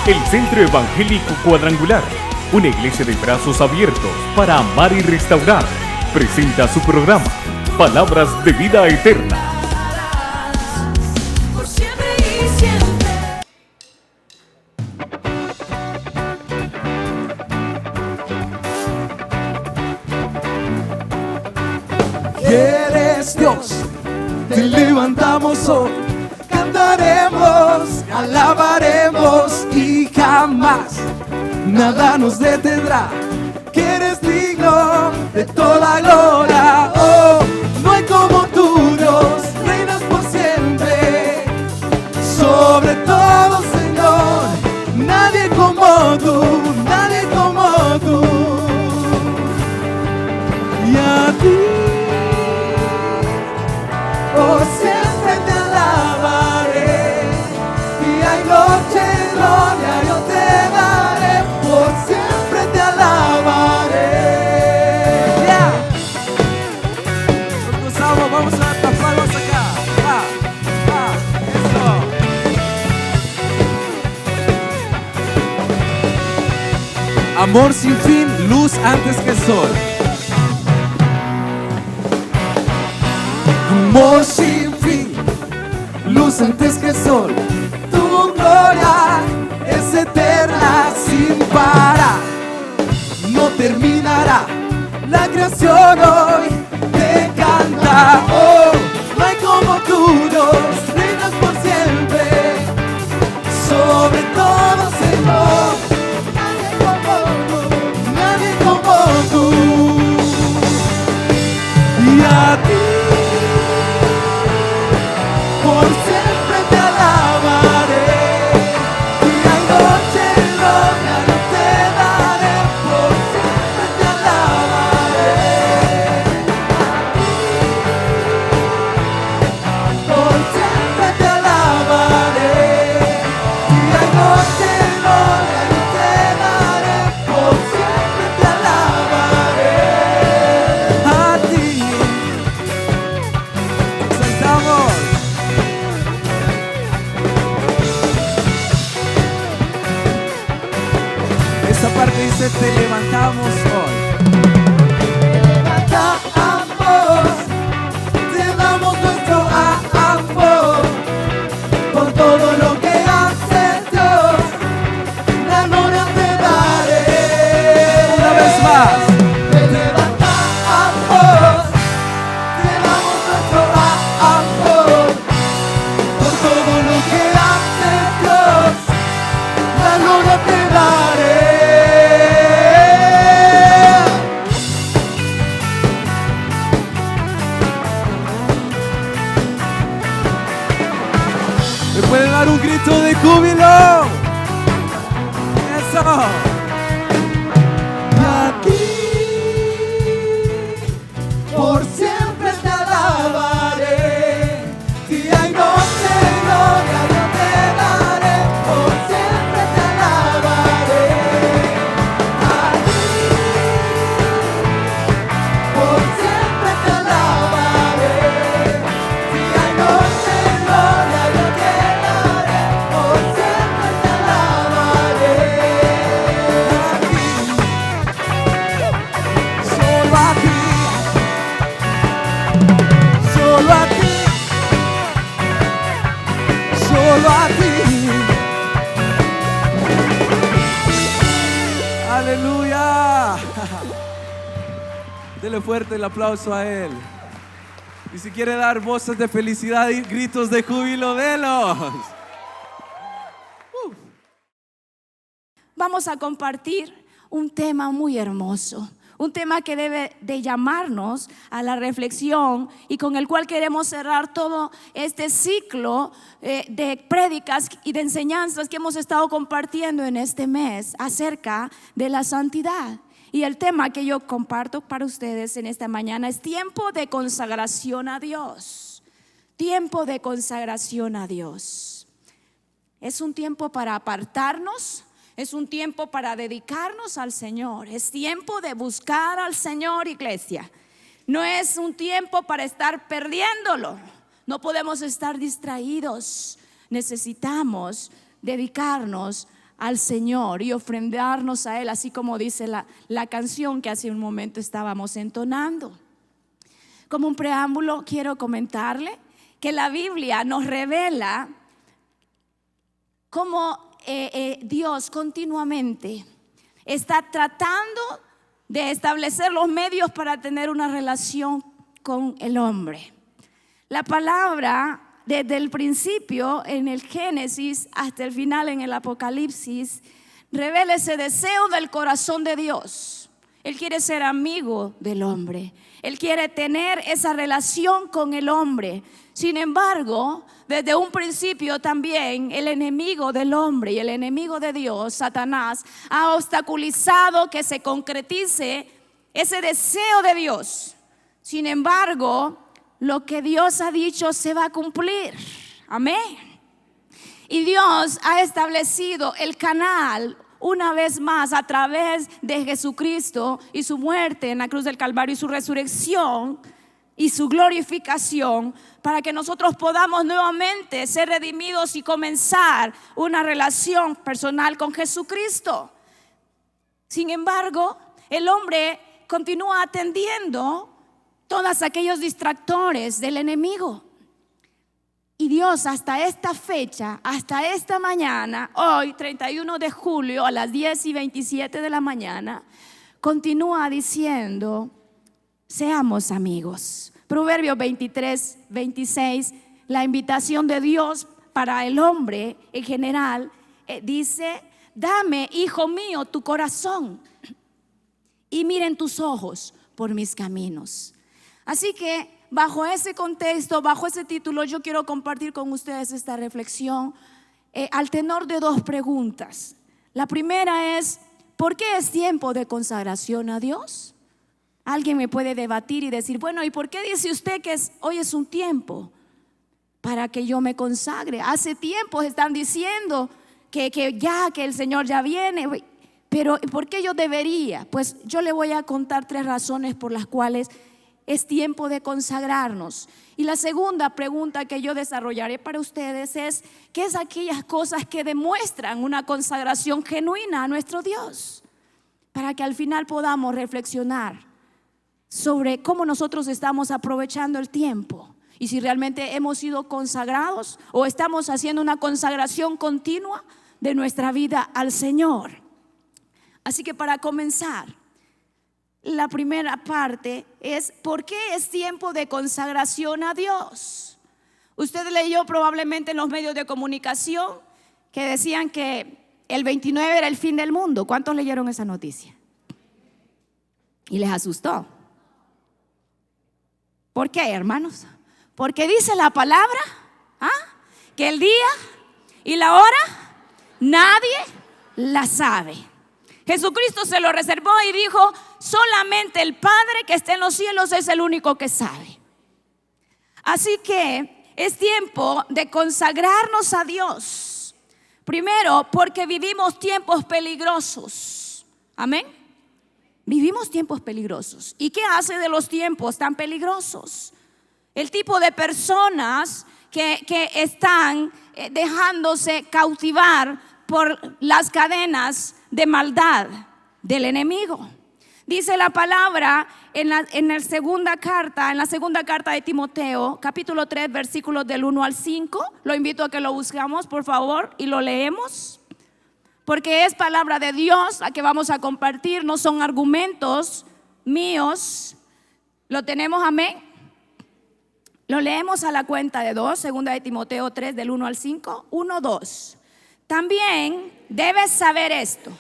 El Centro Evangélico Cuadrangular, una iglesia de brazos abiertos para amar y restaurar, presenta su programa Palabras de Vida Eterna. Por siempre y siempre. Eres Dios, te levantamos hoy, cantaremos, alabaremos y jamás nada nos detendrá, que eres digno de toda gloria. Oh, no hay como tú, Dios, reinas por siempre, sobre todo, Señor, nadie como tú, nadie como tú. Y a ti por siempre te alabaré, día y noche gloria yo te daré, por siempre te alabaré. Yeah. Nos gozamos, vamos a dar las palmas acá. Eso. Amor sin fin, luz antes que sol. Amor sin fin, luz antes que sol. Tu gloria es eterna sin parar. No terminará, la creación hoy te canta. Oh, no hay como tú, Dios, reinas por siempre, sobre todo, Señor. Nadie como tú. Y a ti por siempre te alabaré, día y noche gloria yo te daré, por siempre te alabaré. Por siempre te alabaré, día y noche gloria yo te daré, por siempre te alabaré. A ti exaltamos. Esta parte dice te levantamos hoy. Te levantamos, te damos nuestro amor por todo lo que haces, Dios, la gloria te daré. Una vez más. Te levantamos, te damos nuestro amor por todo lo que haces, Dios, la gloria te daré. ¿Me pueden dar un grito de júbilo? ¡Eso! Y a ti por siempre te alabaré, día y noche gloria yo te daré, por siempre te alabaré. A ti por siempre te alabaré, día y noche gloria yo te daré, por siempre te alabaré. A ti, solo a ti, solo a ti, solo a ti. Aleluya. Dele fuerte el aplauso a él. Y si quiere dar voces de felicidad y gritos de júbilo, delos. Vamos a compartir un tema muy hermoso, un tema que debe de llamarnos a la reflexión y con el cual queremos cerrar todo este ciclo de prédicas y de enseñanzas que hemos estado compartiendo en este mes acerca de la santidad. Y el tema que yo comparto para ustedes en esta mañana es tiempo de consagración a Dios. Tiempo de consagración a Dios. Es un tiempo para apartarnos. Es un tiempo para dedicarnos al Señor. Es tiempo de buscar al Señor, iglesia. No es un tiempo para estar perdiéndolo. No podemos estar distraídos. Necesitamos dedicarnos al Señor y ofrendarnos a Él, así como dice la canción que hace un momento estábamos entonando. Como un preámbulo, quiero comentarle que la Biblia nos revela cómo Dios continuamente está tratando de establecer los medios para tener una relación con el hombre. La palabra, desde el principio en el Génesis hasta el final en el Apocalipsis, revela ese deseo del corazón de Dios. Él quiere ser amigo del hombre. Él quiere tener esa relación con el hombre. Sin embargo, desde un principio también el enemigo del hombre y el enemigo de Dios, Satanás, ha obstaculizado que se concretice ese deseo de Dios. Sin embargo, lo que Dios ha dicho se va a cumplir. Amén. Y Dios ha establecido el canal una vez más a través de Jesucristo y su muerte en la cruz del Calvario y su resurrección y su glorificación, para que nosotros podamos nuevamente ser redimidos y comenzar una relación personal con Jesucristo. Sin embargo, el hombre continúa atendiendo todos aquellos distractores del enemigo. Y Dios hasta esta fecha, hasta esta mañana, hoy 31 de julio a las 10:27 de la mañana, continúa diciendo: seamos amigos. Proverbios 23:26, la invitación de Dios para el hombre en general, dice: dame, hijo mío, tu corazón y miren tus ojos por mis caminos. Así que bajo ese contexto, bajo ese título, yo quiero compartir con ustedes esta reflexión al tenor de dos preguntas. La primera es: ¿por qué es tiempo de consagración a Dios? Alguien me puede debatir y decir: bueno, ¿y por qué dice usted que hoy es un tiempo para que yo me consagre? Hace tiempo están diciendo que el Señor ya viene. Pero ¿por qué yo debería? Pues yo le voy a contar 3 razones por las cuales es tiempo de consagrarnos. Y la segunda pregunta que yo desarrollaré para ustedes es: ¿qué es aquellas cosas que demuestran una consagración genuina a nuestro Dios? Para que al final podamos reflexionar sobre cómo nosotros estamos aprovechando el tiempo y si realmente hemos sido consagrados o estamos haciendo una consagración continua de nuestra vida al Señor. Así que para comenzar, la primera parte es: ¿por qué es tiempo de consagración a Dios? Usted leyó probablemente en los medios de comunicación que decían que el 29 era el fin del mundo. ¿Cuántos leyeron esa noticia? Y les asustó. ¿Por qué, hermanos? Porque dice la palabra que el día y la hora nadie la sabe. Jesucristo se lo reservó y dijo: solamente el Padre que está en los cielos es el único que sabe. Así que es tiempo de consagrarnos a Dios. Primero, porque vivimos tiempos peligrosos. Amén. Vivimos tiempos peligrosos. ¿Y qué hace de los tiempos tan peligrosos? El tipo de personas que están dejándose cautivar por las cadenas de maldad del enemigo. Dice la palabra en la segunda carta de Timoteo, capítulo 3, versículos del 1 al 5. Lo invito a que lo buscamos, por favor, y lo leemos, porque es palabra de Dios la que vamos a compartir, no son argumentos míos. Lo tenemos, amén. Lo leemos a la cuenta de 2, segunda de Timoteo 3, del 1 al 5. 1, 2. También debes saber esto,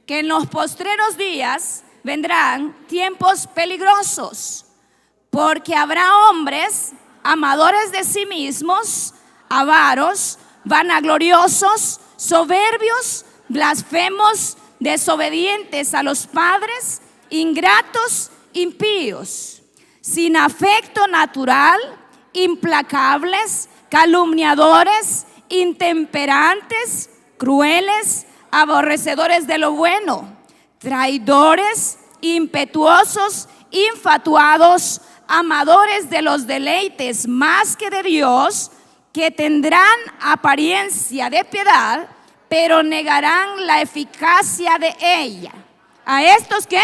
que en los postreros días vendrán tiempos peligrosos, porque habrá hombres amadores de sí mismos, avaros, vanagloriosos, soberbios, blasfemos, desobedientes a los padres, ingratos, impíos, sin afecto natural, implacables, calumniadores, intemperantes, crueles, aborrecedores de lo bueno, traidores, impetuosos, infatuados, amadores de los deleites más que de Dios, que tendrán apariencia de piedad, pero negarán la eficacia de ella. ¿A estos qué?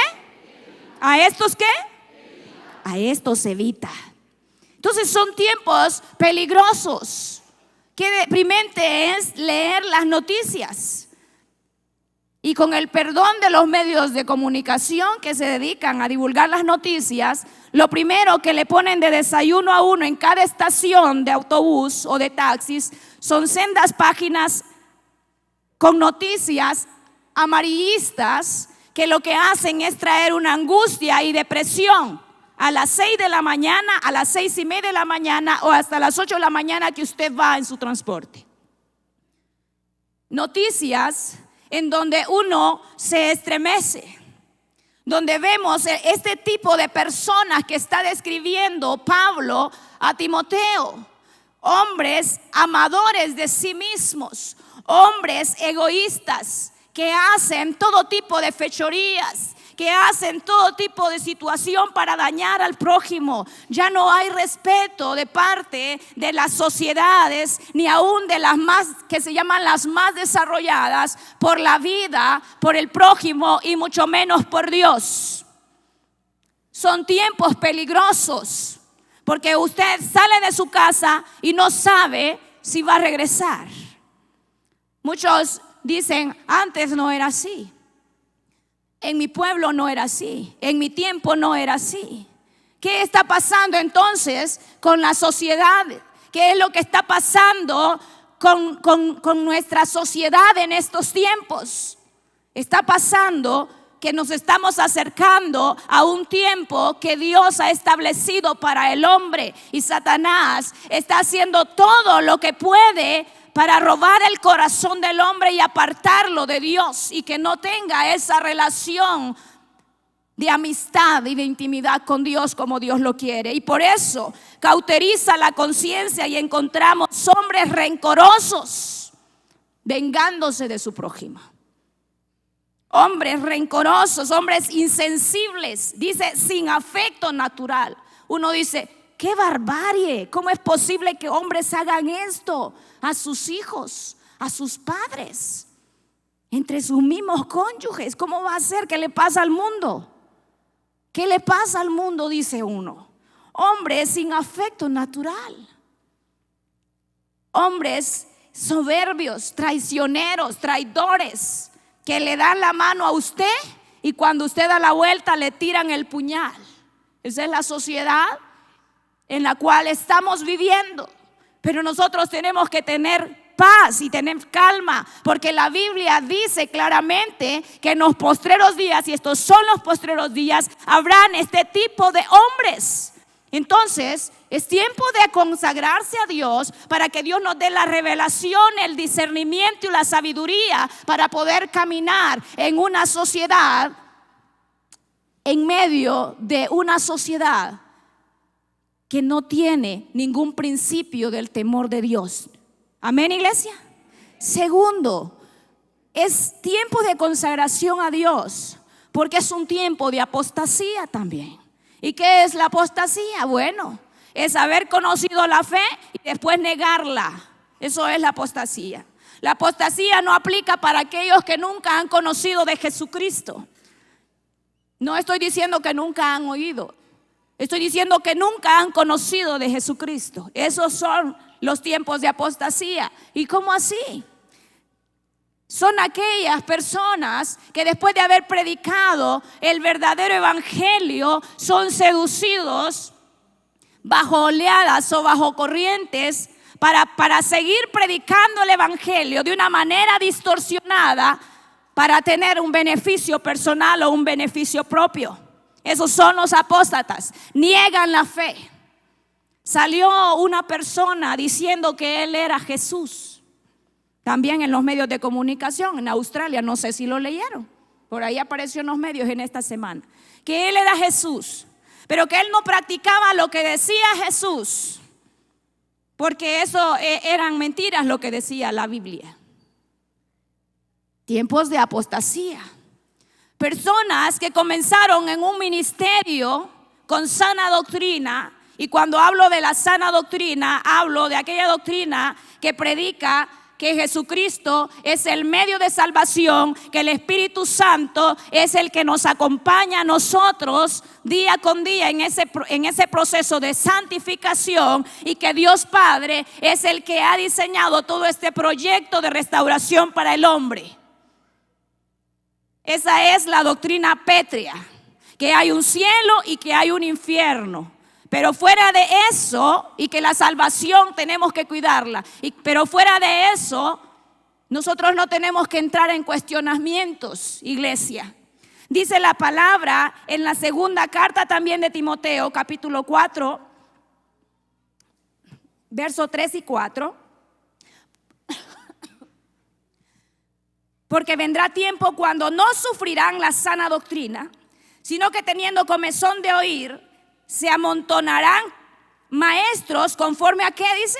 ¿A estos qué? A estos evita. Entonces son tiempos peligrosos. Qué deprimente es leer las noticias. Y con el perdón de los medios de comunicación que se dedican a divulgar las noticias, lo primero que le ponen de desayuno a uno en cada estación de autobús o de taxis son sendas páginas con noticias amarillistas que lo que hacen es traer una angustia y depresión a las 6 de la mañana, a las 6:30 de la mañana o hasta las 8 de la mañana que usted va en su transporte. Noticias en donde uno se estremece, donde vemos este tipo de personas que está describiendo Pablo a Timoteo, hombres amadores de sí mismos, hombres egoístas que hacen todo tipo de fechorías, que hacen todo tipo de situación para dañar al prójimo. Ya no hay respeto de parte de las sociedades, ni aún de las más que se llaman las más desarrolladas, por la vida, por el prójimo y mucho menos por Dios. Son tiempos peligrosos porque usted sale de su casa y no sabe si va a regresar. Muchos dicen, antes no era así. En mi pueblo no era así. En mi tiempo no era así. ¿Qué está pasando entonces con la sociedad? ¿Qué es lo que está pasando con nuestra sociedad en estos tiempos? Está pasando que nos estamos acercando a un tiempo que Dios ha establecido para el hombre. Y Satanás está haciendo todo lo que puede para robar el corazón del hombre y apartarlo de Dios y que no tenga esa relación de amistad y de intimidad con Dios como Dios lo quiere. Y por eso cauteriza la conciencia y encontramos hombres rencorosos vengándose de su prójimo. Hombres rencorosos, hombres insensibles, dice sin afecto natural. Uno dice, ¡qué barbarie! ¿Cómo es posible que hombres hagan esto a sus hijos, a sus padres, entre sus mismos cónyuges? ¿Cómo va a ser? ¿Qué le pasa al mundo? ¿Qué le pasa al mundo? Dice uno. Hombres sin afecto natural. Hombres soberbios, traicioneros, traidores, que le dan la mano a usted y cuando usted da la vuelta le tiran el puñal. Esa es la sociedad en la cual estamos viviendo. Pero nosotros tenemos que tener paz y tener calma, porque la Biblia dice claramente que en los postreros días, y estos son los postreros días, habrán este tipo de hombres. Entonces es tiempo de consagrarse a Dios para que Dios nos dé la revelación, el discernimiento y la sabiduría para poder caminar en una sociedad, en medio de una sociedad que no tiene ningún principio del temor de Dios. Amén, iglesia. Segundo, es tiempo de consagración a Dios, porque es un tiempo de apostasía también. ¿Y qué es la apostasía? Bueno, es haber conocido la fe y después negarla. Eso es la apostasía. La apostasía no aplica para aquellos que nunca han conocido de Jesucristo. No estoy diciendo que nunca han oído. Estoy diciendo que nunca han conocido de Jesucristo. Esos son los tiempos de apostasía. ¿Y cómo así? Son aquellas personas que después de haber predicado el verdadero evangelio son seducidos bajo oleadas o bajo corrientes para seguir predicando el evangelio de una manera distorsionada para tener un beneficio personal o un beneficio propio. Esos son los apóstatas, niegan la fe. Salió una persona diciendo que él era Jesús. También en los medios de comunicación, en Australia, no sé si lo leyeron. Por ahí apareció en los medios en esta semana. Que él era Jesús, pero que él no practicaba lo que decía Jesús. Porque eso eran mentiras lo que decía la Biblia. Tiempos de apostasía. Personas que comenzaron en un ministerio con sana doctrina. Y cuando hablo de la sana doctrina, hablo de aquella doctrina que predica que Jesucristo es el medio de salvación, que el Espíritu Santo es el que nos acompaña a nosotros día con día en ese proceso de santificación, y que Dios Padre es el que ha diseñado todo este proyecto de restauración para el hombre. Esa es la doctrina pétrea, que hay un cielo y que hay un infierno. Pero fuera de eso, y que la salvación tenemos que cuidarla, pero fuera de eso, nosotros no tenemos que entrar en cuestionamientos, iglesia. Dice la palabra en la segunda carta también de Timoteo, capítulo 4, verso 3 y 4. Porque vendrá tiempo cuando no sufrirán la sana doctrina, sino que teniendo comezón de oír, se amontonarán maestros conforme a qué dice.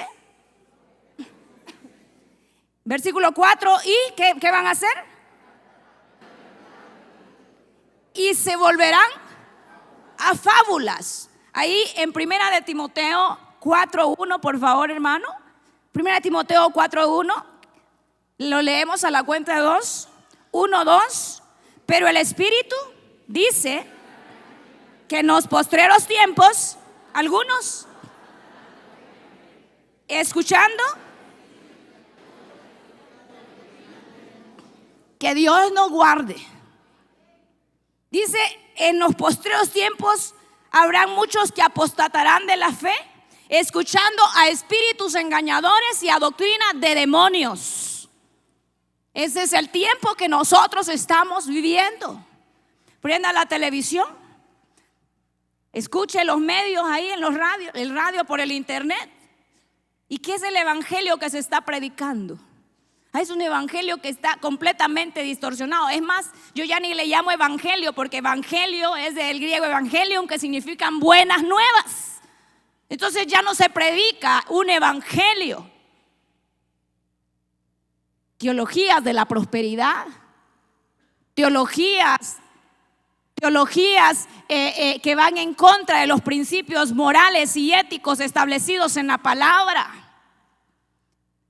Versículo 4, ¿y qué van a hacer? Y se volverán a fábulas. Ahí en primera de Timoteo 4:1, por favor, hermano. Primera de Timoteo 4:1. Lo leemos a la cuenta de 2. 1, 2. Pero el Espíritu dice que en los postreros tiempos, algunos, escuchando, que Dios nos guarde. Dice, en los postreros tiempos habrán muchos que apostatarán de la fe, escuchando a espíritus engañadores y a doctrina de demonios. Ese es el tiempo que nosotros estamos viviendo. Prenda la televisión, escuche los medios ahí en los radios, el radio por el internet. ¿Y qué es el evangelio que se está predicando? Es un evangelio que está completamente distorsionado. Es más, yo ya ni le llamo evangelio, porque evangelio es del griego evangelium, que significan buenas nuevas. Entonces ya no se predica un evangelio. Teologías de la prosperidad, teologías que van en contra de los principios morales y éticos establecidos en la palabra.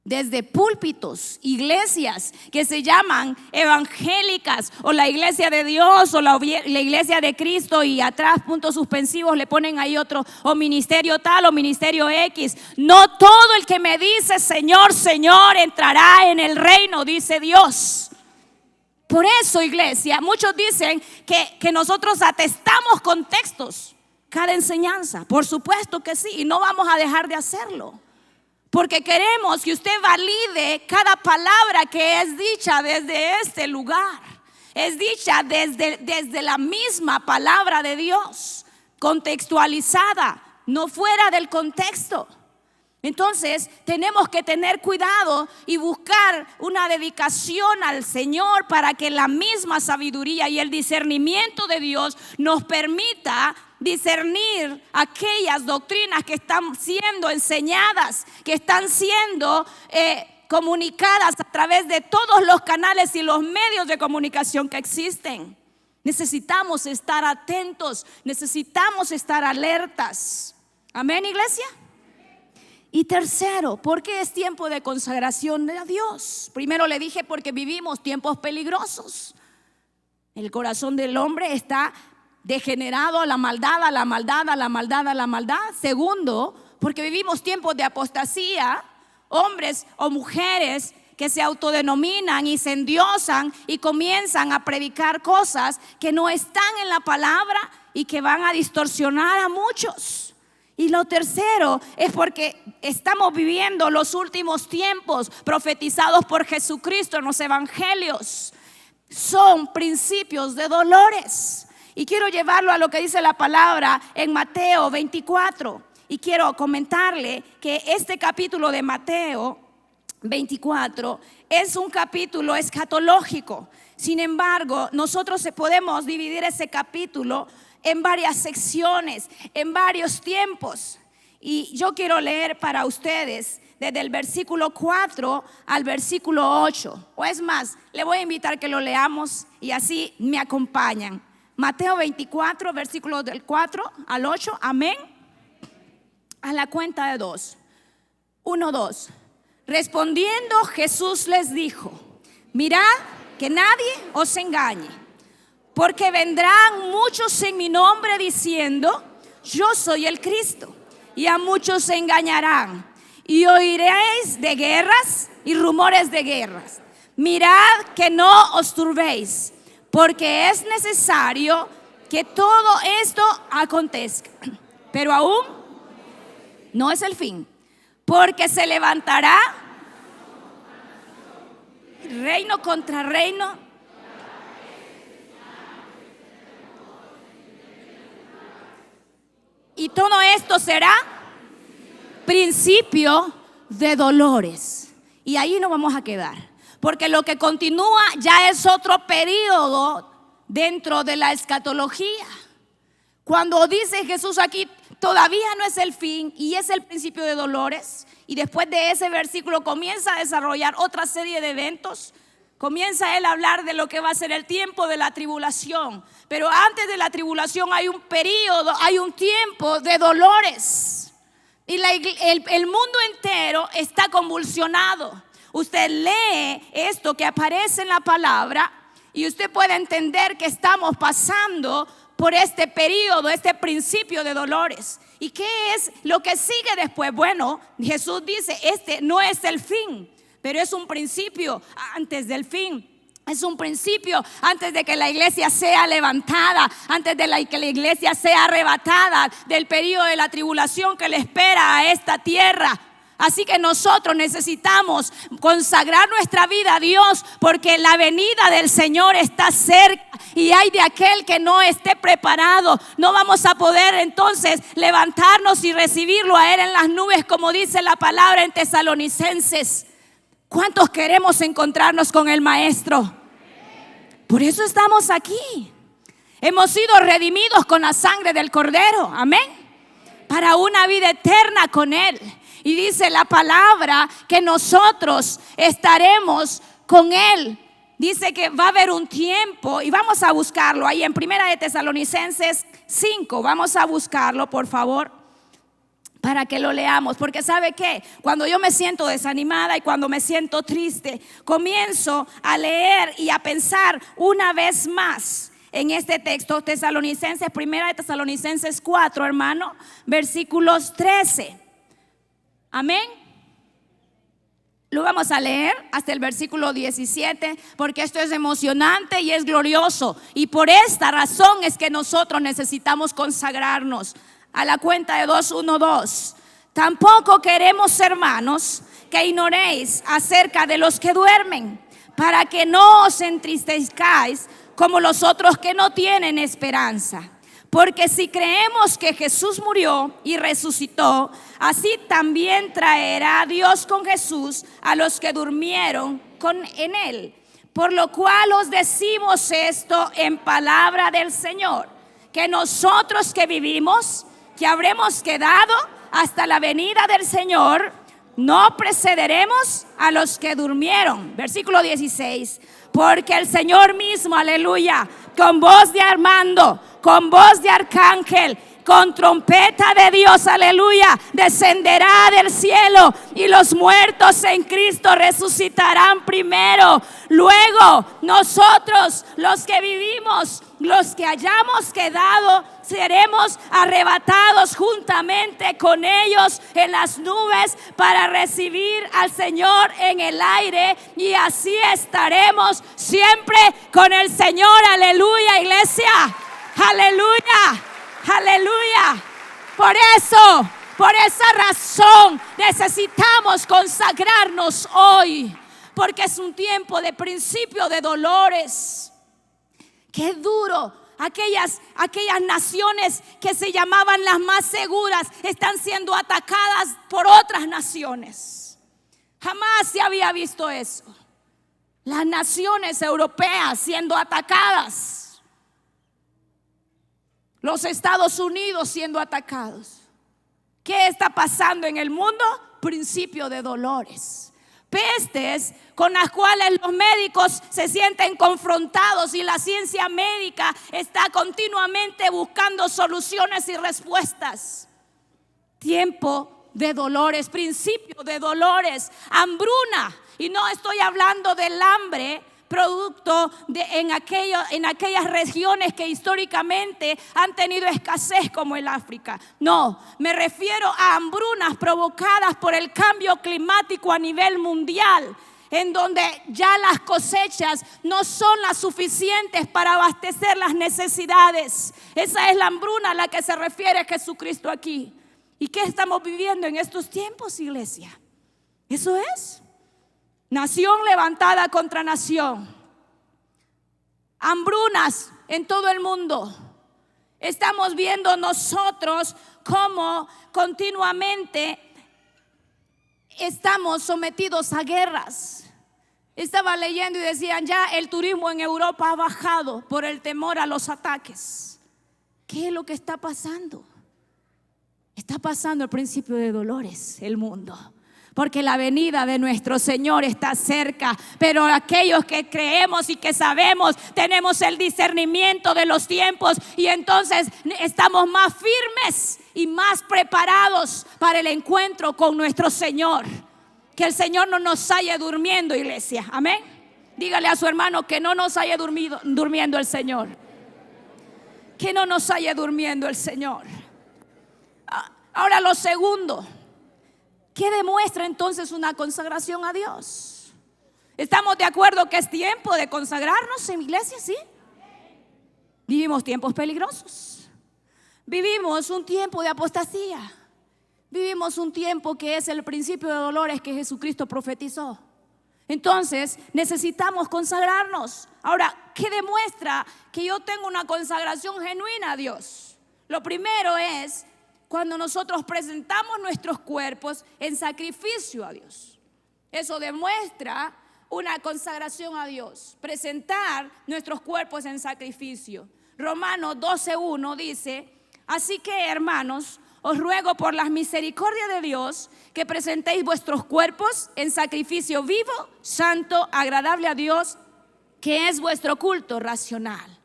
Desde púlpitos, iglesias que se llaman evangélicas, o la iglesia de Dios, o la iglesia de Cristo, y atrás puntos suspensivos le ponen ahí otro, o ministerio tal o ministerio X. No todo el que me dice Señor, Señor entrará en el reino, dice Dios. Por eso, iglesia, muchos dicen que nosotros atestamos con textos cada enseñanza. Por supuesto que sí, y no vamos a dejar de hacerlo, porque queremos que usted valide cada palabra que es dicha desde este lugar. Es dicha desde la misma palabra de Dios, contextualizada, no fuera del contexto. Entonces tenemos que tener cuidado y buscar una dedicación al Señor, para que la misma sabiduría y el discernimiento de Dios nos permita discernir aquellas doctrinas que están siendo enseñadas, que están siendo comunicadas a través de todos los canales y los medios de comunicación que existen. Necesitamos estar atentos, necesitamos estar alertas. Amén, iglesia. Y tercero, ¿por qué es tiempo de consagración a Dios? Primero le dije, porque vivimos tiempos peligrosos. El corazón del hombre está degenerado a la maldad, a la maldad, a la maldad, a la maldad. Segundo, porque vivimos tiempos de apostasía. Hombres o mujeres que se autodenominan y se endiosan y comienzan a predicar cosas que no están en la palabra y que van a distorsionar a muchos. Y lo tercero es porque estamos viviendo los últimos tiempos profetizados por Jesucristo en los evangelios. Son principios de dolores. Y quiero llevarlo a lo que dice la palabra en Mateo 24. Y quiero comentarle que este capítulo de Mateo 24 es un capítulo escatológico. Sin embargo, nosotros podemos dividir ese capítulo en varias secciones, en varios tiempos. Y yo quiero leer para ustedes desde el versículo 4 al versículo 8. O es más, le voy a invitar que lo leamos y así me acompañan. Mateo 24, versículos del 4 al 8. Amén. A la cuenta de 2. 1, 2. Respondiendo, Jesús les dijo: mirad que nadie os engañe, porque vendrán muchos en mi nombre diciendo: yo soy el Cristo, y a muchos se engañarán. Y oiréis de guerras y rumores de guerras. Mirad que no os turbéis, porque es necesario que todo esto acontezca. Pero aún no es el fin, porque se levantará reino contra reino, y todo esto será principio de dolores. Y ahí nos vamos a quedar, porque lo que continúa ya es otro periodo dentro de la escatología. Cuando dice Jesús aquí, todavía no es el fin y es el principio de dolores. Y después de ese versículo comienza a desarrollar otra serie de eventos. Comienza él a hablar de lo que va a ser el tiempo de la tribulación. Pero antes de la tribulación hay un periodo, hay un tiempo de dolores. Y el mundo entero está convulsionado. Usted lee esto que aparece en la palabra y usted puede entender que estamos pasando por este periodo, este principio de dolores. ¿Y qué es lo que sigue después? Bueno, Jesús dice, este no es el fin, pero es un principio antes del fin. Es un principio antes de que la iglesia sea levantada, antes de que la iglesia sea arrebatada del periodo de la tribulación que le espera a esta tierra. Así que nosotros necesitamos consagrar nuestra vida a Dios, porque la venida del Señor está cerca. Y hay de aquel que no esté preparado. No vamos a poder entonces levantarnos y recibirlo a Él en las nubes, como dice la palabra en Tesalonicenses. ¿Cuántos queremos encontrarnos con el Maestro? Por eso estamos aquí. Hemos sido redimidos con la sangre del Cordero. Amén. Para una vida eterna con Él. Y dice la palabra que nosotros estaremos con Él. Dice que va a haber un tiempo, y vamos a buscarlo ahí en Primera de Tesalonicenses 5. Vamos a buscarlo, por favor, para que lo leamos. Porque ¿sabe qué? Cuando yo me siento desanimada y cuando me siento triste, comienzo a leer y a pensar una vez más en este texto. Tesalonicenses, Primera de Tesalonicenses 4, hermano, versículos 13. Amén. Lo vamos a leer hasta el versículo 17, porque esto es emocionante y es glorioso. Y por esta razón es que nosotros necesitamos consagrarnos. A la cuenta de 2, 1, 2. Tampoco queremos, hermanos, que ignoréis acerca de los que duermen, para que no os entristezcáis como los otros que no tienen esperanza. Porque si creemos que Jesús murió y resucitó, así también traerá Dios con Jesús a los que durmieron en Él. Por lo cual os decimos esto en palabra del Señor, que nosotros que vivimos, que habremos quedado hasta la venida del Señor, no precederemos a los que durmieron. Versículo 16. Porque el Señor mismo, aleluya, con voz de armando, con voz de arcángel, con trompeta de Dios, aleluya, descenderá del cielo, y los muertos en Cristo resucitarán primero. Luego nosotros, los que vivimos, los que hayamos quedado, seremos arrebatados juntamente con ellos en las nubes para recibir al Señor en el aire, y así estaremos siempre con el Señor. Aleluya, iglesia. Aleluya. Aleluya. Por esa razón necesitamos consagrarnos hoy, porque es un tiempo de principio de dolores. Qué duro. Aquellas naciones que se llamaban las más seguras están siendo atacadas por otras naciones. Jamás se había visto eso. Las naciones europeas siendo atacadas. Los Estados Unidos siendo atacados. ¿Qué está pasando en el mundo? Principio de dolores. Pestes con las cuales los médicos se sienten confrontados, y la ciencia médica está continuamente buscando soluciones y respuestas. Tiempo de dolores, principio de dolores, hambruna. Y no estoy hablando del hambre producto de en aquellas regiones que históricamente han tenido escasez como el África. No, me refiero a hambrunas provocadas por el cambio climático a nivel mundial, en donde ya las cosechas no son las suficientes para abastecer las necesidades. Esa es la hambruna a la que se refiere Jesucristo aquí. ¿Y qué estamos viviendo en estos tiempos, iglesia? Eso es. Nación levantada contra nación. Hambrunas en todo el mundo. Estamos viendo nosotros cómo continuamente estamos sometidos a guerras. Estaba leyendo y decían ya el turismo en Europa ha bajado por el temor a los ataques. ¿Qué es lo que está pasando? Está pasando el principio de dolores el mundo, porque la venida de nuestro Señor está cerca. Pero aquellos que creemos y que sabemos, tenemos el discernimiento de los tiempos, y entonces estamos más firmes y más preparados para el encuentro con nuestro Señor. Que el Señor no nos haya durmiendo, iglesia. Amén. Dígale a su hermano que no nos haya durmiendo el Señor. Que no nos haya durmiendo el Señor. Ahora lo segundo, ¿qué demuestra entonces una consagración a Dios? ¿Estamos de acuerdo que es tiempo de consagrarnos en iglesia? Sí. Vivimos tiempos peligrosos. Vivimos un tiempo de apostasía. Vivimos un tiempo que es el principio de dolores que Jesucristo profetizó. Entonces necesitamos consagrarnos. Ahora, ¿qué demuestra que yo tengo una consagración genuina a Dios? Lo primero es cuando nosotros presentamos nuestros cuerpos en sacrificio a Dios. Eso demuestra una consagración a Dios. Presentar nuestros cuerpos en sacrificio. Romanos 12:1 dice: así que, hermanos, os ruego por las misericordias de Dios que presentéis vuestros cuerpos en sacrificio vivo, santo, agradable a Dios, que es vuestro culto racional.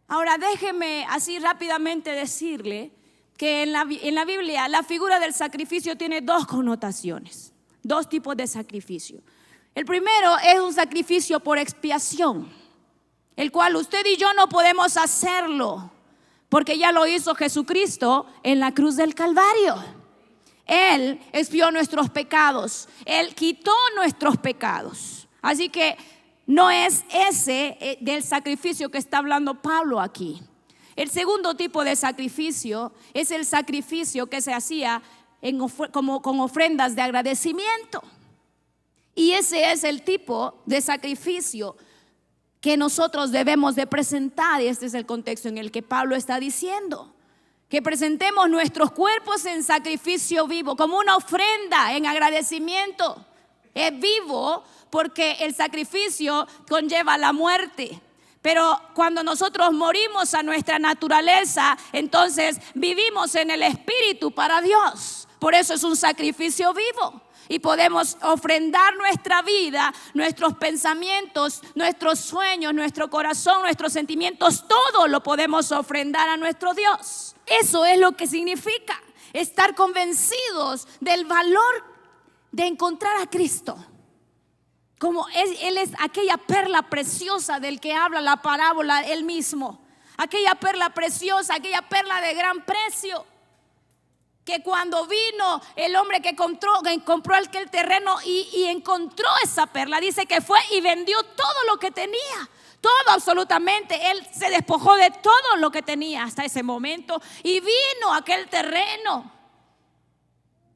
Ahora déjeme así rápidamente decirle que en la Biblia la figura del sacrificio tiene dos connotaciones, dos tipos de sacrificio. El primero es un sacrificio por expiación, el cual usted y yo no podemos hacerlo, porque ya lo hizo Jesucristo en la cruz del Calvario. Él expió nuestros pecados, Él quitó nuestros pecados. Así que no es ese del sacrificio que está hablando Pablo aquí. El segundo tipo de sacrificio es el sacrificio que se hacía con ofrendas de agradecimiento. Y ese es el tipo de sacrificio que nosotros debemos de presentar. Y este es el contexto en el que Pablo está diciendo que presentemos nuestros cuerpos en sacrificio vivo, como una ofrenda en agradecimiento. Es vivo porque el sacrificio conlleva la muerte. Pero cuando nosotros morimos a nuestra naturaleza, entonces vivimos en el Espíritu para Dios. Por eso es un sacrificio vivo. Y podemos ofrendar nuestra vida, nuestros pensamientos, nuestros sueños, nuestro corazón, nuestros sentimientos. Todo lo podemos ofrendar a nuestro Dios. Eso es lo que significa estar convencidos del valor de encontrar a Cristo. Como Él es aquella perla preciosa del que habla la parábola Él mismo. Aquella perla preciosa, aquella perla de gran precio. Que cuando vino el hombre que compró aquel terreno y encontró esa perla, dice que fue y vendió todo lo que tenía. Todo absolutamente. Él se despojó de todo lo que tenía hasta ese momento. Y vino a aquel terreno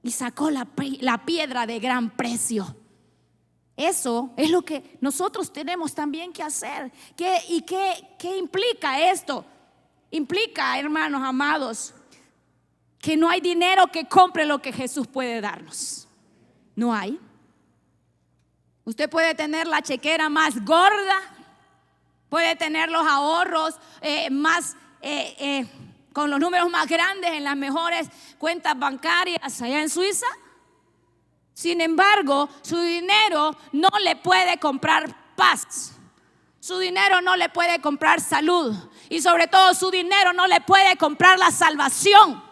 y sacó la piedra de gran precio. Eso es lo que nosotros tenemos también que hacer. ¿Qué implica esto? Implica, hermanos amados, que no hay dinero que compre lo que Jesús puede darnos. No hay. Usted puede tener la chequera más gorda, puede tener los ahorros con los números más grandes en las mejores cuentas bancarias allá en Suiza. Sin embargo, su dinero no le puede comprar paz. Su dinero no le puede comprar salud. Y sobre todo su dinero no le puede comprar la salvación.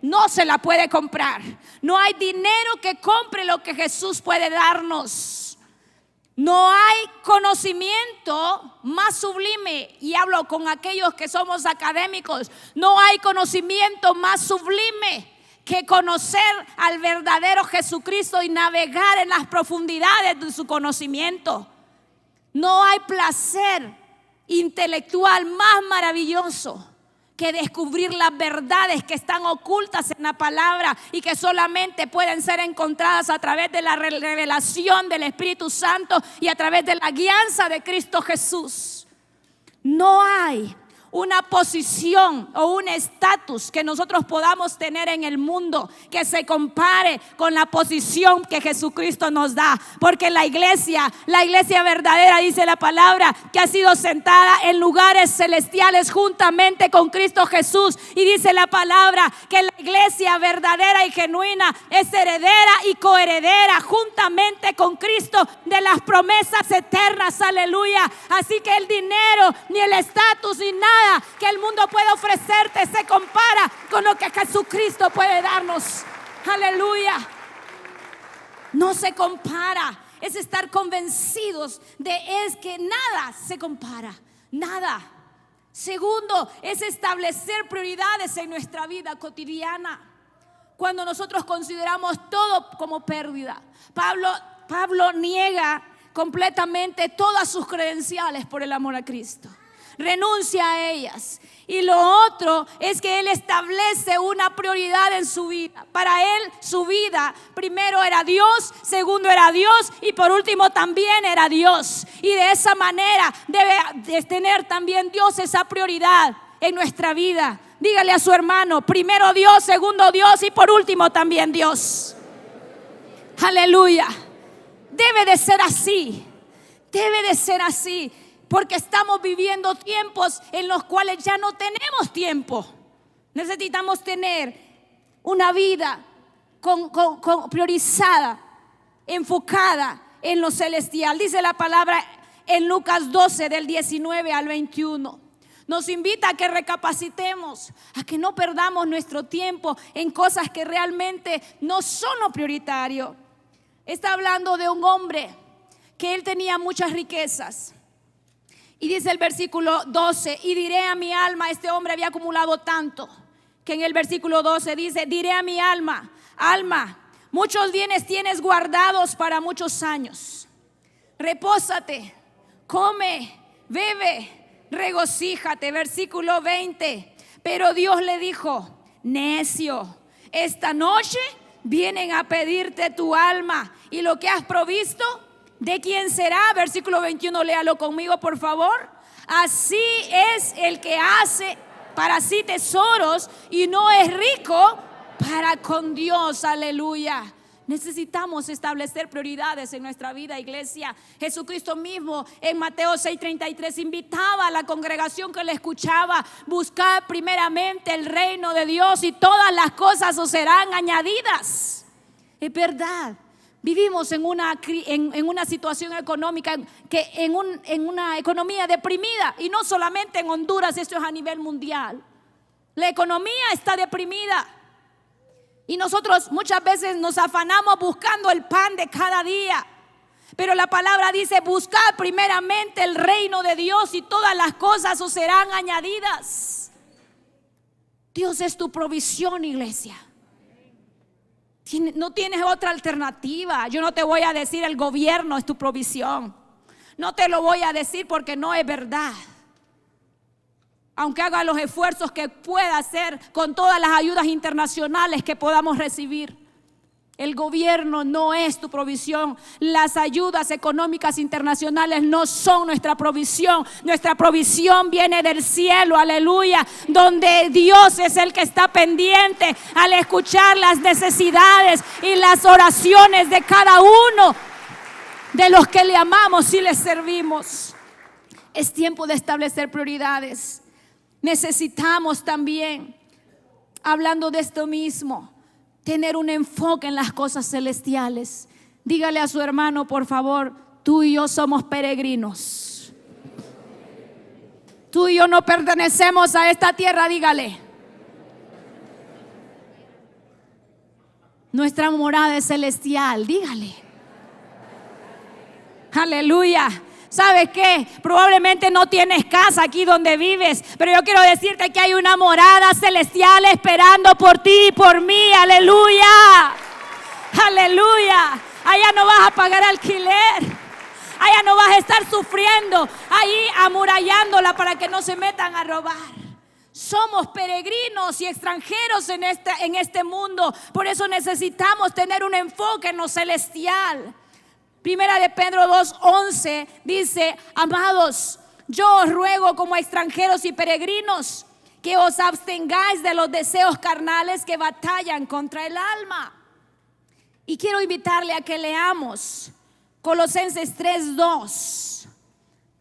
no se la puede comprar. No hay dinero que compre lo que Jesús puede darnos. No hay conocimiento más sublime, y hablo con aquellos que somos académicos, no hay conocimiento más sublime que conocer al verdadero Jesucristo y navegar en las profundidades de su conocimiento. No hay placer intelectual más maravilloso que descubrir las verdades que están ocultas en la palabra y que solamente pueden ser encontradas a través de la revelación del Espíritu Santo y a través de la guianza de Cristo Jesús. No hay una posición o un estatus que nosotros podamos tener en el mundo que se compare con la posición que Jesucristo nos da, porque la iglesia verdadera, dice la palabra, que ha sido sentada en lugares celestiales juntamente con Cristo Jesús, y dice la palabra que la iglesia verdadera y genuina es heredera y coheredera juntamente con Cristo de las promesas eternas, aleluya. Así que el dinero, ni el estatus, ni nada que el mundo puede ofrecerte se compara con lo que Jesucristo puede darnos, aleluya. No se compara. Es estar convencidos es que nada se compara, nada. Segundo, es establecer prioridades en nuestra vida cotidiana. Cuando nosotros consideramos todo como pérdida, Pablo niega completamente todas sus credenciales por el amor a Cristo. Renuncia a ellas. Y lo otro es que él establece una prioridad en su vida. Para él su vida primero era Dios, segundo era Dios y por último también era Dios. Y de esa manera debe tener también Dios esa prioridad en nuestra vida. Dígale a su hermano: primero Dios, segundo Dios y por último también Dios. Aleluya. Debe de ser así. Debe de ser así. Porque estamos viviendo tiempos en los cuales ya no tenemos tiempo. Necesitamos tener una vida priorizada, enfocada en lo celestial. Dice la palabra en Lucas 12 del 19 al 21. Nos invita a que recapacitemos, a que no perdamos nuestro tiempo en cosas que realmente no son lo prioritario. Está hablando de un hombre que él tenía muchas riquezas. Y dice el versículo 12: y diré a mi alma, este hombre había acumulado tanto, que en el versículo 12 dice: diré a mi alma, alma, muchos bienes tienes guardados para muchos años. Repósate, come, bebe, regocíjate. Versículo 20: pero Dios le dijo: necio, esta noche vienen a pedirte tu alma y lo que has provisto, ¿de quién será? Versículo 21, léalo conmigo por favor. Así es el que hace para sí tesoros y no es rico para con Dios, aleluya. Necesitamos establecer prioridades en nuestra vida, iglesia. Jesucristo mismo en Mateo 6:33 invitaba a la congregación que le escuchaba: buscad primeramente el reino de Dios y todas las cosas os serán añadidas. Es verdad. Vivimos en una situación económica, en una economía deprimida, y no solamente en Honduras, esto es a nivel mundial. La economía está deprimida y nosotros muchas veces nos afanamos buscando el pan de cada día. Pero la palabra dice: buscad primeramente el reino de Dios y todas las cosas os serán añadidas. Dios es tu provisión, iglesia. No tienes otra alternativa. Yo no te voy a decir el gobierno es tu provisión. No te lo voy a decir porque no es verdad. Aunque haga los esfuerzos que pueda hacer con todas las ayudas internacionales que podamos recibir, el gobierno no es tu provisión. Las ayudas económicas internacionales no son nuestra provisión. Nuestra provisión viene del cielo, aleluya, donde Dios es el que está pendiente al escuchar las necesidades y las oraciones de cada uno de los que le amamos y le servimos. Es tiempo de establecer prioridades. Necesitamos también, hablando de esto mismo, tener un enfoque en las cosas celestiales. Dígale a su hermano, por favor: tú y yo somos peregrinos. Tú y yo no pertenecemos a esta tierra, dígale. Nuestra morada es celestial, dígale. Aleluya. ¿Sabes qué? Probablemente no tienes casa aquí donde vives, pero yo quiero decirte que hay una morada celestial esperando por ti y por mí. Aleluya. Aleluya. Allá no vas a pagar alquiler. Allá no vas a estar sufriendo ahí amurallándola para que no se metan a robar. Somos peregrinos y extranjeros en este mundo. Por eso necesitamos tener un enfoque en lo celestial. Primera de Pedro 2:11 dice: amados, yo os ruego como extranjeros y peregrinos que os abstengáis de los deseos carnales que batallan contra el alma. Y quiero invitarle a que leamos Colosenses 3:2,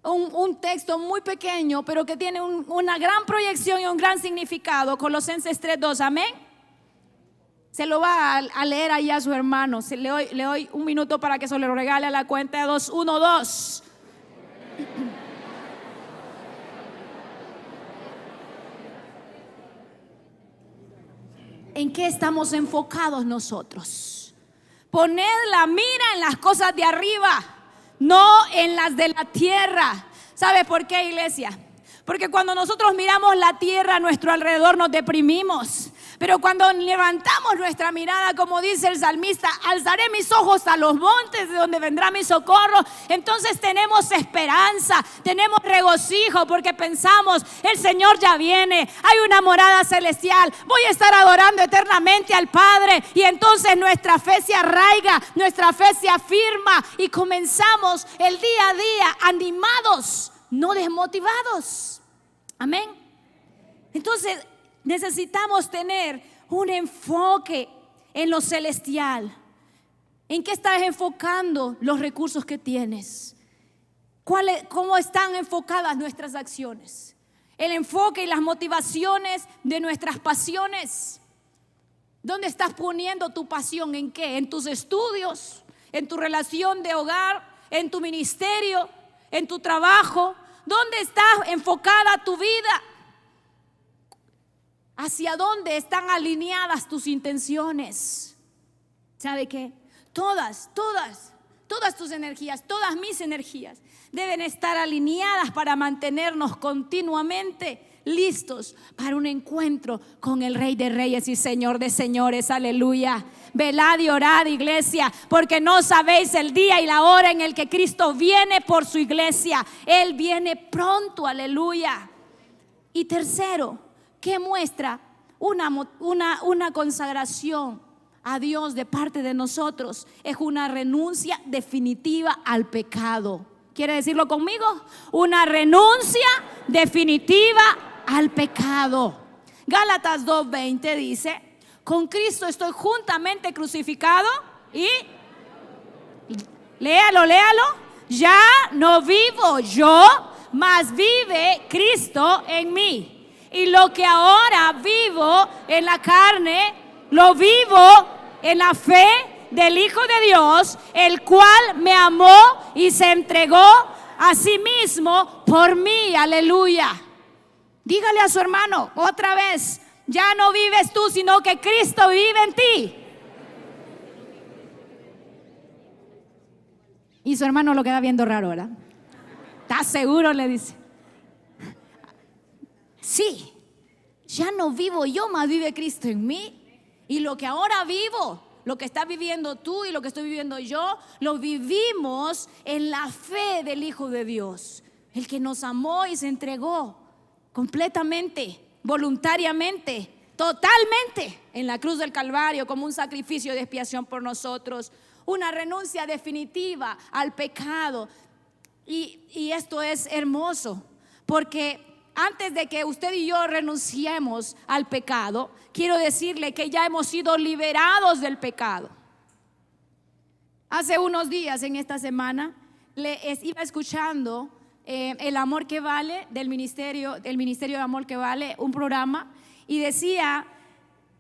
un texto muy pequeño, pero que tiene una gran proyección y un gran significado. Colosenses 3:2, amén. Se lo va a leer ahí a su hermano. Le doy un minuto para que se lo regale a la cuenta de 2, 1, 2. ¿En qué estamos enfocados nosotros? Poned la mira en las cosas de arriba, no en las de la tierra. ¿Sabe por qué, iglesia? Porque cuando nosotros miramos la tierra a nuestro alrededor nos deprimimos. Pero cuando levantamos nuestra mirada, como dice el salmista, alzaré mis ojos a los montes de donde vendrá mi socorro. Entonces tenemos esperanza, tenemos regocijo, porque pensamos, el Señor ya viene, hay una morada celestial, voy a estar adorando eternamente al Padre. Y entonces nuestra fe se arraiga, nuestra fe se afirma y comenzamos el día a día animados, no desmotivados. Amén. Entonces necesitamos tener un enfoque en lo celestial. ¿En qué estás enfocando los recursos que tienes? ¿Cómo están enfocadas nuestras acciones? El enfoque y las motivaciones de nuestras pasiones. ¿Dónde estás poniendo tu pasión? ¿En qué? ¿En tus estudios? ¿En tu relación de hogar? ¿En tu ministerio? ¿En tu trabajo? ¿Dónde está enfocada tu vida? ¿Hacia dónde están alineadas tus intenciones? ¿Sabe qué? Todas tus energías, todas mis energías deben estar alineadas para mantenernos continuamente listos para un encuentro con el Rey de Reyes y Señor de Señores. Aleluya. Velad y orad, iglesia, porque no sabéis el día y la hora en el que Cristo viene por su iglesia. Él viene pronto, aleluya. Y tercero, ¿qué muestra una consagración a Dios de parte de nosotros? Es una renuncia definitiva al pecado. ¿Quiere decirlo conmigo? Una renuncia definitiva al pecado. Gálatas 2:20 dice: con Cristo estoy juntamente crucificado y, léalo, ya no vivo yo, mas vive Cristo en mí. Y lo que ahora vivo en la carne, lo vivo en la fe del Hijo de Dios, el cual me amó y se entregó a sí mismo por mí. Aleluya. Dígale a su hermano otra vez: ya no vives tú, sino que Cristo vive en ti. Y su hermano lo queda viendo raro, ¿verdad? ¿Estás seguro?, le dice. Sí, ya no vivo yo, mas vive Cristo en mí. Y lo que ahora vivo, lo que estás viviendo tú y lo que estoy viviendo yo, lo vivimos en la fe del Hijo de Dios, el que nos amó y se entregó completamente, voluntariamente, totalmente en la cruz del Calvario como un sacrificio de expiación por nosotros. Una renuncia definitiva al pecado. Y esto es hermoso, porque antes de que usted y yo renunciemos al pecado, quiero decirle que ya hemos sido liberados del pecado. Hace unos días, en esta semana, iba escuchando El Amor que Vale, del Ministerio de Amor que Vale, un programa, y decía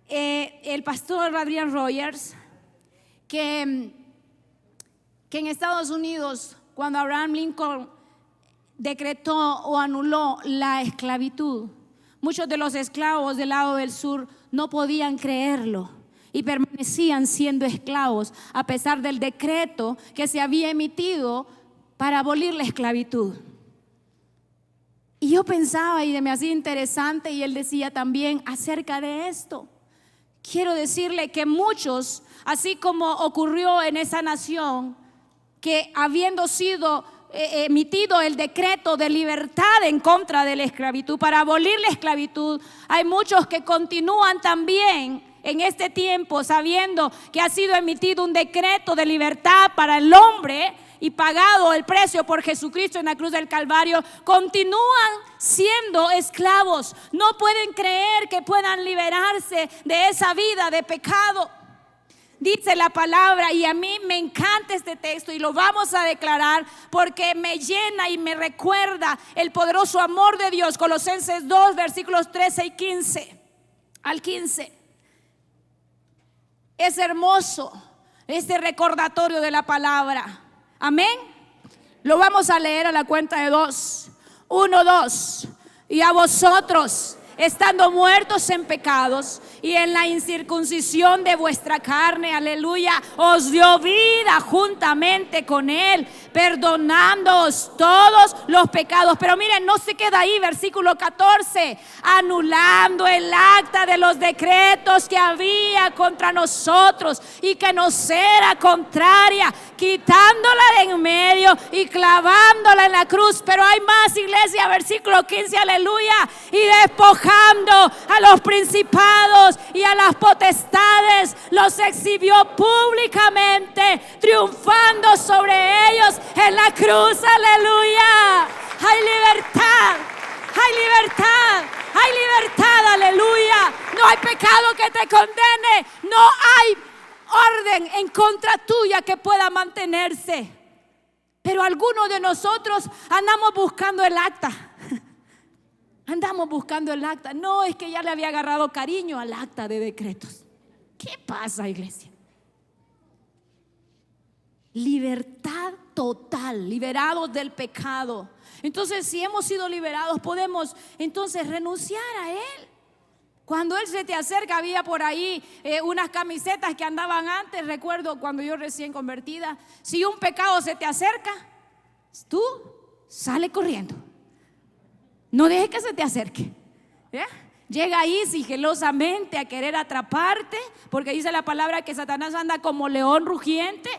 el pastor Adrian Rogers que en Estados Unidos, cuando Abraham Lincoln decretó o anuló la esclavitud, muchos de los esclavos del lado del sur no podían creerlo y permanecían siendo esclavos a pesar del decreto que se había emitido para abolir la esclavitud. Y yo pensaba y me hacía interesante, y él decía también acerca de esto. Quiero decirle que muchos, así como ocurrió en esa nación, que habiendo sido emitido el decreto de libertad en contra de la esclavitud, para abolir la esclavitud, hay muchos que continúan también en este tiempo sabiendo que ha sido emitido un decreto de libertad para el hombre y pagado el precio por Jesucristo en la cruz del Calvario. Continúan siendo esclavos, no pueden creer que puedan liberarse de esa vida de pecado. Dice la palabra, y a mí me encanta este texto y lo vamos a declarar porque me llena y me recuerda el poderoso amor de Dios. Colosenses 2, versículos 13 y 15 al 15. Es hermoso este recordatorio de la palabra. Amén. Lo vamos a leer a la cuenta de 2. 1, 2. Y a vosotros, estando muertos en pecados y en la incircuncisión de vuestra carne, aleluya, os dio vida juntamente con él, perdonándoos todos los pecados. Pero miren, no se queda ahí, versículo 14, anulando el acta de los decretos que había contra nosotros y que nos era contraria, quitándola de en medio y clavándola en la cruz. Pero hay más, iglesia, versículo 15, aleluya, y despojando a los principados y a las potestades, los exhibió públicamente, triunfando sobre ellos en la cruz, aleluya. Hay libertad, hay libertad, hay libertad, aleluya. No hay pecado que te condene, no hay orden en contra tuya que pueda mantenerse. Pero algunos de nosotros andamos buscando el acta. Andamos buscando el acta. No, es que ya le había agarrado cariño al acta de decretos. ¿Qué pasa, iglesia? Libertad total, liberados del pecado. Entonces, si hemos sido liberados, podemos entonces renunciar a él. Cuando él se te acerca, había por ahí unas camisetas que andaban antes. Recuerdo cuando yo recién convertida, si un pecado se te acerca, tú sale corriendo. No dejes que se te acerque. Llega ahí sigilosamente a querer atraparte, porque dice la palabra que Satanás anda como león rugiente,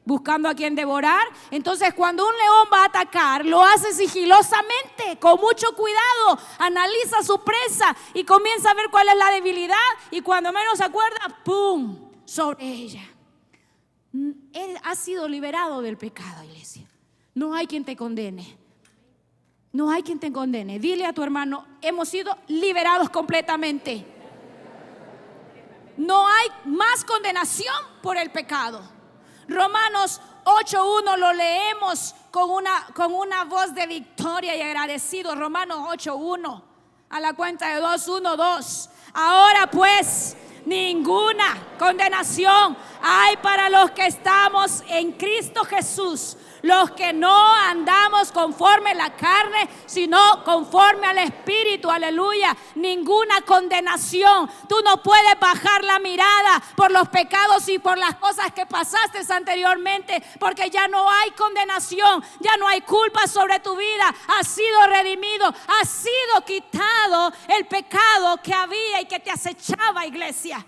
buscando a quien devorar. Entonces, cuando un león va a atacar, lo hace sigilosamente, con mucho cuidado, analiza su presa y comienza a ver cuál es la debilidad, y cuando menos se acuerda, ¡pum!, sobre ella. Él ha sido liberado del pecado, iglesia. No hay quien te condene. No hay quien te condene. Dile a tu hermano, hemos sido liberados completamente. No hay más condenación por el pecado. Romanos 8:1 lo leemos con una voz de victoria y agradecido. Romanos 8:1 a la cuenta de 2, 1, 2. Ahora pues, ninguna condenación hay para los que estamos en Cristo Jesús, los que no andamos conforme a la carne, sino conforme al Espíritu, aleluya. Ninguna condenación. Tú no puedes bajar la mirada por los pecados y por las cosas que pasaste anteriormente, porque ya no hay condenación, ya no hay culpa sobre tu vida. Has sido redimido, has sido quitado el pecado que había y que te acechaba, iglesia.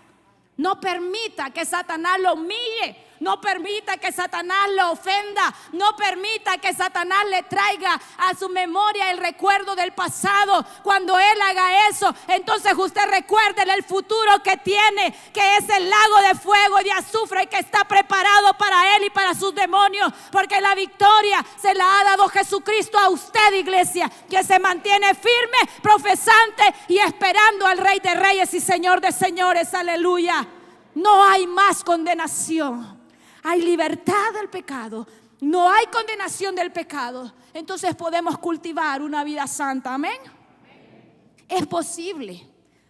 No permita que Satanás lo humille. No permita que Satanás lo ofenda. No permita que Satanás le traiga a su memoria el recuerdo del pasado. Cuando él haga eso, entonces usted recuerde el futuro que tiene, que es el lago de fuego y de azufre, y que está preparado para él y para sus demonios, porque la victoria se la ha dado Jesucristo a usted, iglesia, que se mantiene firme, profesante y esperando al Rey de Reyes y Señor de Señores, aleluya. No hay más condenación. Hay libertad del pecado. No hay condenación del pecado. Entonces podemos cultivar una vida santa. Amén. Es posible,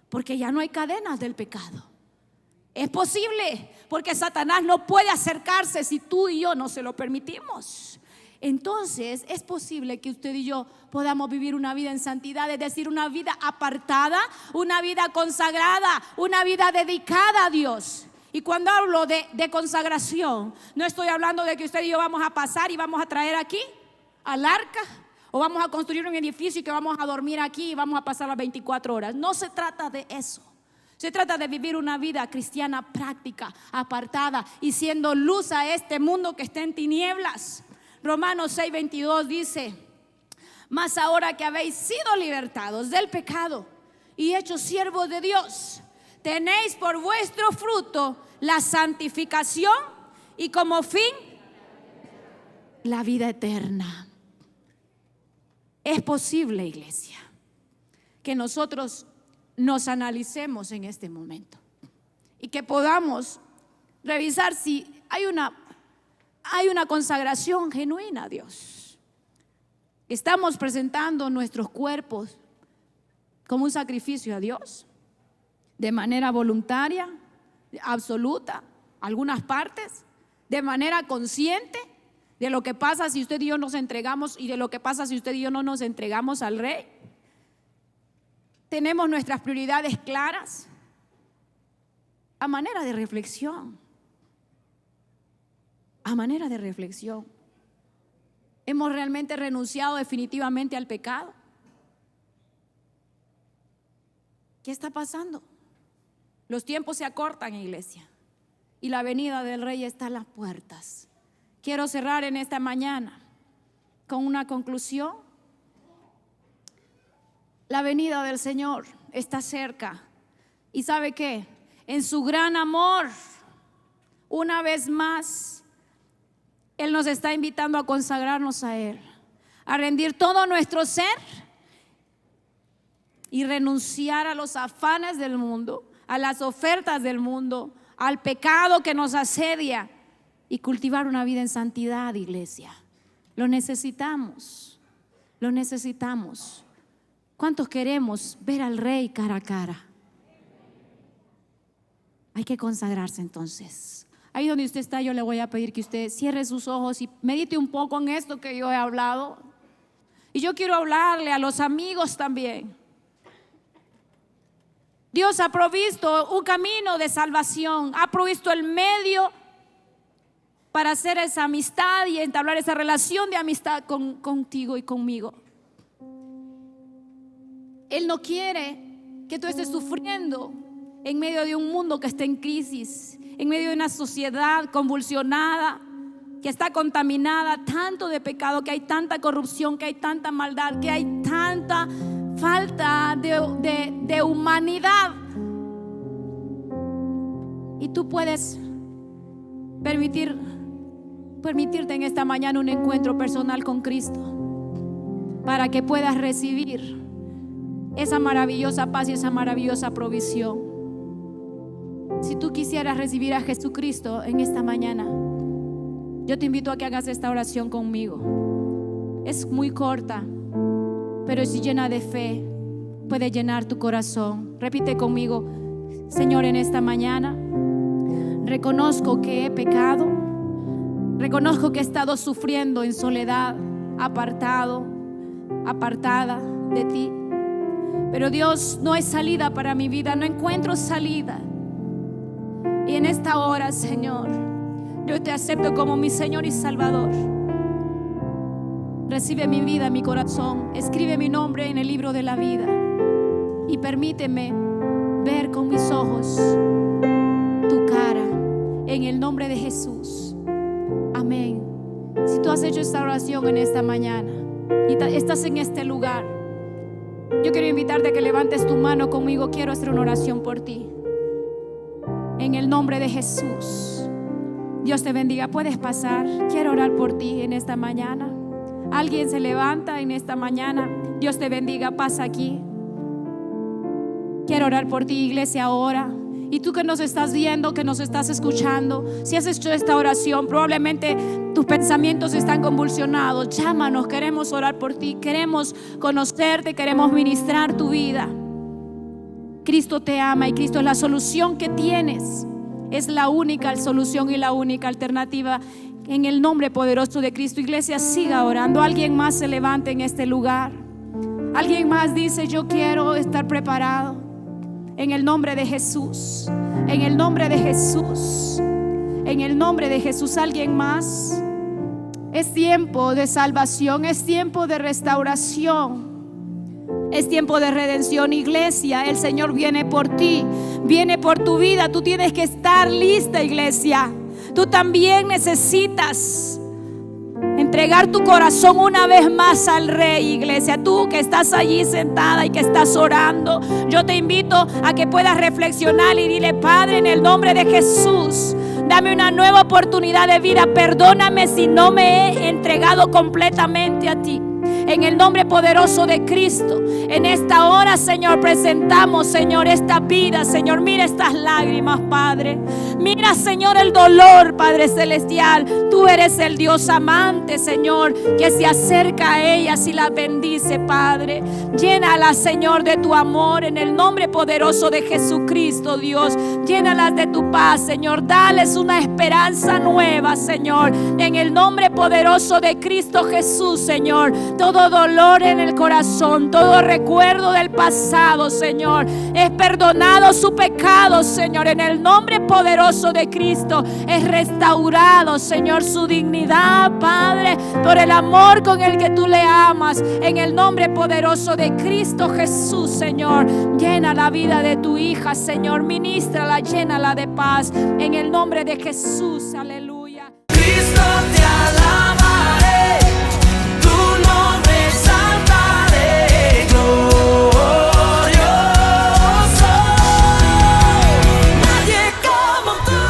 porque ya no hay cadenas del pecado. Es posible, porque Satanás no puede acercarse si tú y yo no se lo permitimos. Entonces es posible que usted y yo podamos vivir una vida en santidad, es decir, una vida apartada, una vida consagrada, una vida dedicada a Dios. Y cuando hablo de consagración, no estoy hablando de que usted y yo vamos a pasar y vamos a traer aquí al arca, o vamos a construir un edificio y que vamos a dormir aquí y vamos a pasar las 24 horas. No se trata de eso. Se trata de vivir una vida cristiana práctica, apartada y siendo luz a este mundo que está en tinieblas. Romanos 6:22 dice: mas ahora que habéis sido libertados del pecado y hechos siervos de Dios, tenéis por vuestro fruto la santificación y como fin la vida eterna. Es posible, iglesia, que nosotros nos analicemos en este momento y que podamos revisar si hay una consagración genuina a Dios. Estamos presentando nuestros cuerpos como un sacrificio a Dios de manera voluntaria, absoluta, algunas partes, de manera consciente de lo que pasa si usted y yo nos entregamos y de lo que pasa si usted y yo no nos entregamos al Rey. Tenemos nuestras prioridades claras. A manera de reflexión. A manera de reflexión. ¿Hemos realmente renunciado definitivamente al pecado? ¿Qué está pasando? Los tiempos se acortan, iglesia, y la venida del Rey está a las puertas. Quiero cerrar en esta mañana con una conclusión. La venida del Señor está cerca. ¿Y sabe qué? En su gran amor, una vez más, Él nos está invitando a consagrarnos a Él, a rendir todo nuestro ser y renunciar a los afanes del mundo, a las ofertas del mundo, al pecado que nos asedia y cultivar una vida en santidad, iglesia. Lo necesitamos, lo necesitamos. ¿Cuántos queremos ver al Rey cara a cara? Hay que consagrarse entonces. Ahí donde usted está, yo le voy a pedir que usted cierre sus ojos y medite un poco en esto que yo he hablado. Y yo quiero hablarle a los amigos también. Dios ha provisto un camino de salvación, ha provisto el medio para hacer esa amistad y entablar esa relación de amistad contigo y conmigo. Él no quiere que tú estés sufriendo en medio de un mundo que está en crisis, en medio de una sociedad convulsionada, que está contaminada tanto de pecado, que hay tanta corrupción, que hay tanta maldad, que hay tanta falta de humanidad. Y tú puedes permitirte en esta mañana un encuentro personal con Cristo para que puedas recibir esa maravillosa paz y esa maravillosa provisión. Si tú quisieras recibir a Jesucristo en esta mañana, yo te invito a que hagas esta oración conmigo. Es muy corta, pero si llena de fe, puede llenar tu corazón. Repite conmigo: Señor, en esta mañana reconozco que he pecado, reconozco que he estado sufriendo en soledad, apartada de ti. Pero Dios, no hay salida para mi vida, no encuentro salida. Y en esta hora, Señor, yo te acepto como mi Señor y Salvador. Recibe mi vida, mi corazón, escribe mi nombre en el libro de la vida y permíteme ver con mis ojos tu cara, en el nombre de Jesús. Amén. Si tú has hecho esta oración en esta mañana y estás en este lugar, yo quiero invitarte a que levantes tu mano conmigo. Quiero hacer una oración por ti. En el nombre de Jesús. Dios te bendiga. Puedes pasar. Quiero orar por ti en esta mañana. Alguien se levanta en esta mañana. Dios te bendiga. Pasa aquí. Quiero orar por ti, iglesia, ahora. Y tú que nos estás viendo, que nos estás escuchando, si has hecho esta oración, probablemente tus pensamientos están convulsionados. Llámanos, queremos orar por ti, queremos conocerte, queremos ministrar tu vida. Cristo te ama y Cristo es la solución que tienes. Es la única solución y la única alternativa. En el nombre poderoso de Cristo, iglesia, siga orando. Alguien más se levante en este lugar. Alguien más dice: yo quiero estar preparado. En el nombre de Jesús. En el nombre de Jesús. En el nombre de Jesús. ¿Alguien más? Es tiempo de salvación, es tiempo de restauración, es tiempo de redención, iglesia. El Señor viene por ti, viene por tu vida. Tú tienes que estar lista, iglesia. Tú también necesitas entregar tu corazón una vez más al Rey, iglesia. Tú que estás allí sentada y que estás orando, yo te invito a que puedas reflexionar y dile: Padre, en el nombre de Jesús, dame una nueva oportunidad de vida. Perdóname si no me he entregado completamente a ti. En el nombre poderoso de Cristo, en esta hora, Señor, presentamos, Señor, esta vida. Señor, mira estas lágrimas, Padre. Mira, Señor, el dolor, Padre celestial. Tú eres el Dios amante, Señor, que se acerca a ellas y las bendice, Padre. Llénalas, Señor, de tu amor. En el nombre poderoso de Jesucristo, Dios. Llénalas de tu paz, Señor. Dales una esperanza nueva, Señor. En el nombre poderoso de Cristo Jesús, Señor. Todo dolor en el corazón, todo recuerdo del pasado, Señor, es perdonado su pecado, Señor. En el nombre poderoso de Cristo es restaurado, Señor, su dignidad, Padre, por el amor con el que tú le amas. En el nombre poderoso de Cristo Jesús, Señor, llena la vida de tu hija, Señor, ministrala, llénala de paz. En el nombre de Jesús, aleluya. Cristo, te alabaré, tu nombre exaltaré, glorioso, nadie como tú.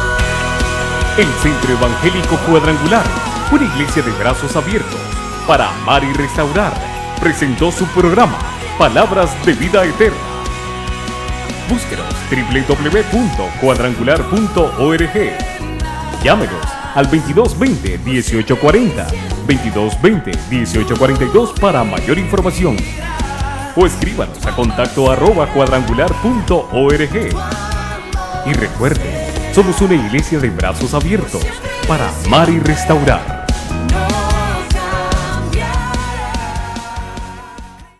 El Centro Evangélico Cuadrangular, una iglesia de brazos abiertos para amar y restaurar, presentó su programa Palabras de Vida Eterna. Búsquenos www.cuadrangular.org. Llámenos al 2220-1840, 2220-1842 para mayor información. O escríbanos a contacto@cuadrangular.org. Y recuerde, somos una iglesia de brazos abiertos para amar y restaurar.